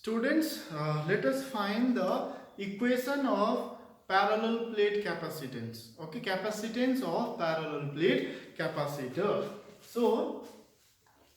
Students, let us find the equation of parallel plate capacitance. Okay, capacitance of parallel plate capacitor. So,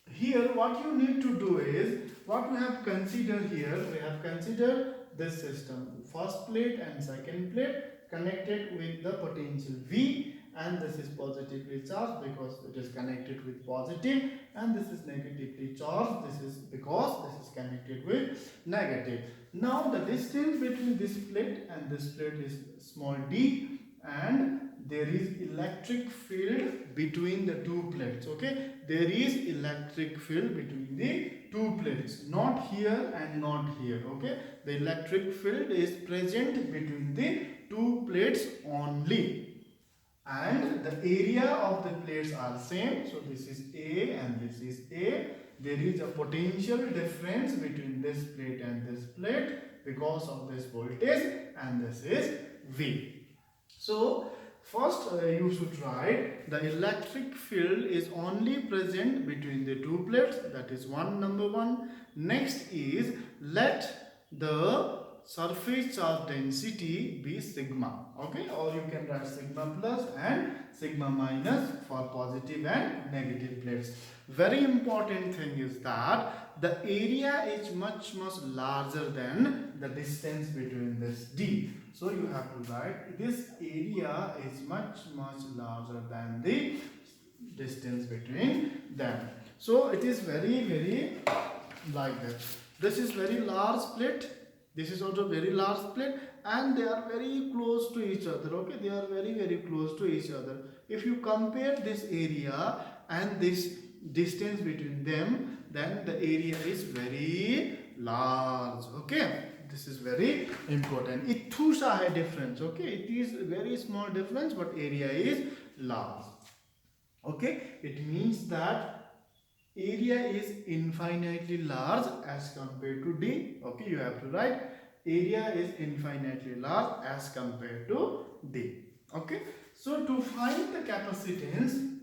here what you need to do is, what we have considered here, we have considered this system, first plate and second plate connected with the potential V, and this is positively charged because it is connected with positive, and this is negatively charged, this is because this is connected with negative. Now the distance between this plate and this plate is small d, and there is electric field between the two plates. Okay, there is electric field between the two plates, not here and not here. Okay, the electric field is present between the two plates only, and the area of the plates are same. So this is A and this is A. There is a potential difference between this plate and this plate because of this voltage, and this is V. So first you should write the electric field is only present between the two plates, that is number one. Next is, let the surface charge density be sigma. Okay, or you can write sigma plus and sigma minus for positive and negative plates. Very important thing is that the area is much larger than the distance between this d. So you have to write this area is much larger than the distance between them. So it is very like that. This is very large plate, this is also very large plate, and they are very close to each other. Okay, they are very close to each other. If you compare this area and this distance between them, then the area is very large. Okay, this is very important. It too hai difference. Okay, it is very small difference, but area is large. Okay, it means that area is infinitely large as compared to D. Okay, you have to write area is infinitely large as compared to D. Okay, so to find the capacitance,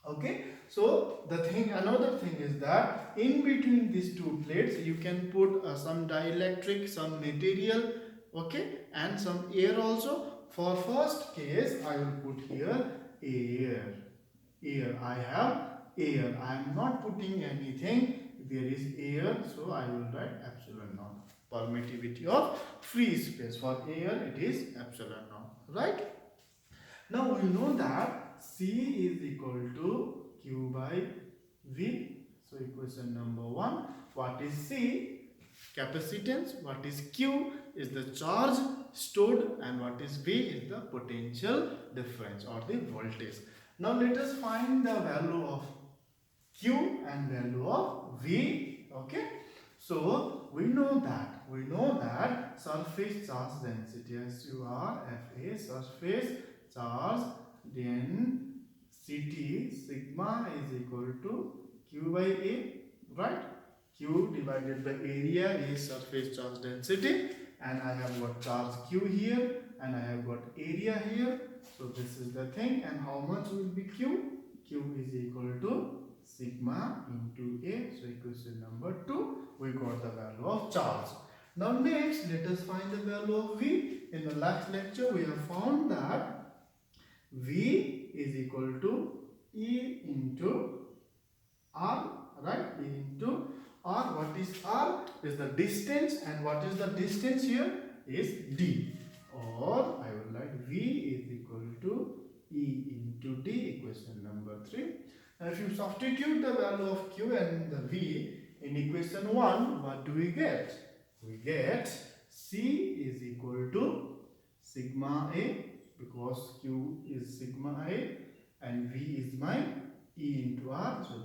okay, so another thing is that in between these two plates you can put some dielectric, some material, okay, and some air also. For first case I will put here air. I have air. I am not putting anything. There is air, so I will write epsilon naught. Permittivity of free space. For air it is epsilon naught. Right? Now we know that C is equal to Q by V. So equation number 1. What is C? Capacitance. What is Q? Is the charge stored, and what is V is the potential difference or the voltage. Now let us find the value of Q and value of V. Okay. So we know that surface charge density, SURFA, surface charge density, sigma is equal to Q by A, right? Q divided by area is surface charge density, and I have got charge Q here and I have got area here. So this is the thing, and how much will be Q? Q is equal to sigma into A. So equation number 2, we got the value of charge. Now next, let us find the value of V. In the last lecture, we have found that V is equal to E into R, right? E into R. What is R? Is the distance, and what is the distance here? Is D. Or I will write V is equal to E into D, equation number 3. Now if you substitute the value of Q and the V in equation 1, what do we get? We get C is equal to sigma A, because Q is sigma A and V is my E into R, so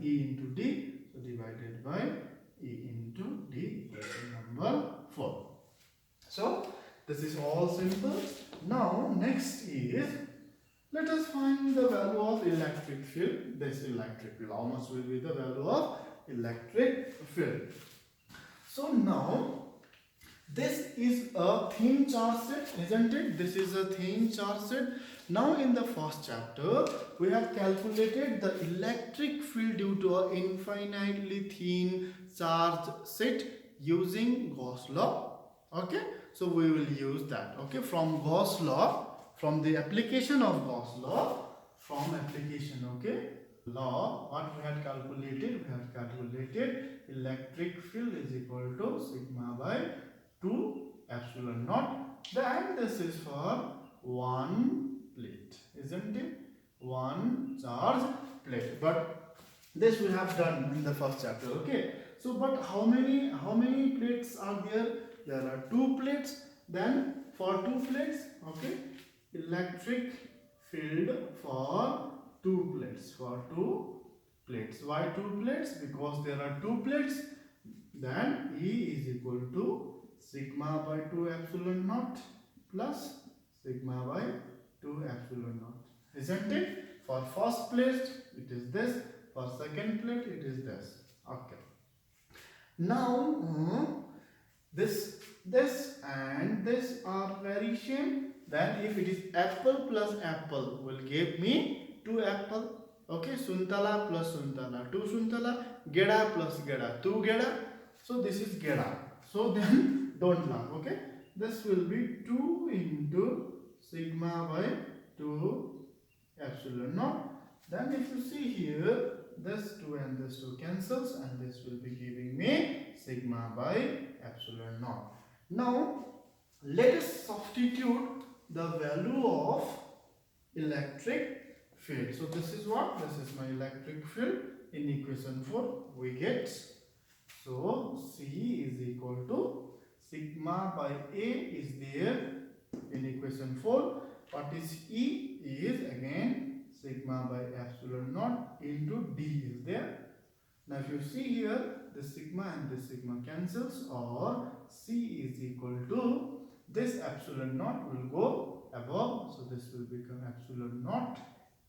E into D, so divided by E into D, equation number 4. So this is all simple. Now next is, let us find the value of electric field. This electric field, how much will be the value of electric field? So now this is a thin charge set, isn't it? This is a thin charge set. Now in the first chapter, we have calculated the electric field due to an infinitely thin charge set using Gauss law. Okay, so we will use that. Okay, from Gauss law, from the application of Gauss law, from application, okay, law, what we had calculated electric field is equal to sigma by 2 epsilon naught. Then this is for one plate, isn't it? One charge plate. But this we have done in the first chapter. Okay, so but how many plates are there? There are two plates. Then for two plates, okay, electric field for two plates, why two plates? Because there are two plates. Then E is equal to sigma by 2 epsilon naught plus sigma by 2 epsilon naught, isn't it? For first plate it is this, for second plate it is this. Okay, now this and this are very same. Then if it is apple plus apple will give me 2 apple. Okay, suntala plus suntala, 2 suntala, geda plus geda, 2 geda. So this is geda. So then don't laugh. Okay, this will be 2 into sigma by 2 epsilon naught. Then if you see here, this 2 and this 2 cancels, and this will be giving me sigma by epsilon naught. Now let us substitute the value of electric field. So this is what? This is my electric field. In equation 4 we get, so C is equal to sigma by A is there in equation 4. What is E? Is again sigma by epsilon naught into D is there. Now if you see here, this sigma and this sigma cancels, or C is equal to this epsilon naught will go above, so this will become epsilon naught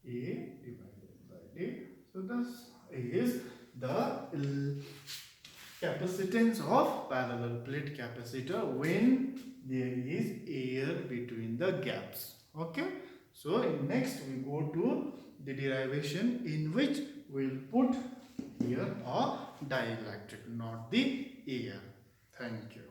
A divided by D. So this is the capacitance of parallel plate capacitor when there is air between the gaps. Okay, so in next we go to the derivation in which we will put here a dielectric, not the air. Thank you.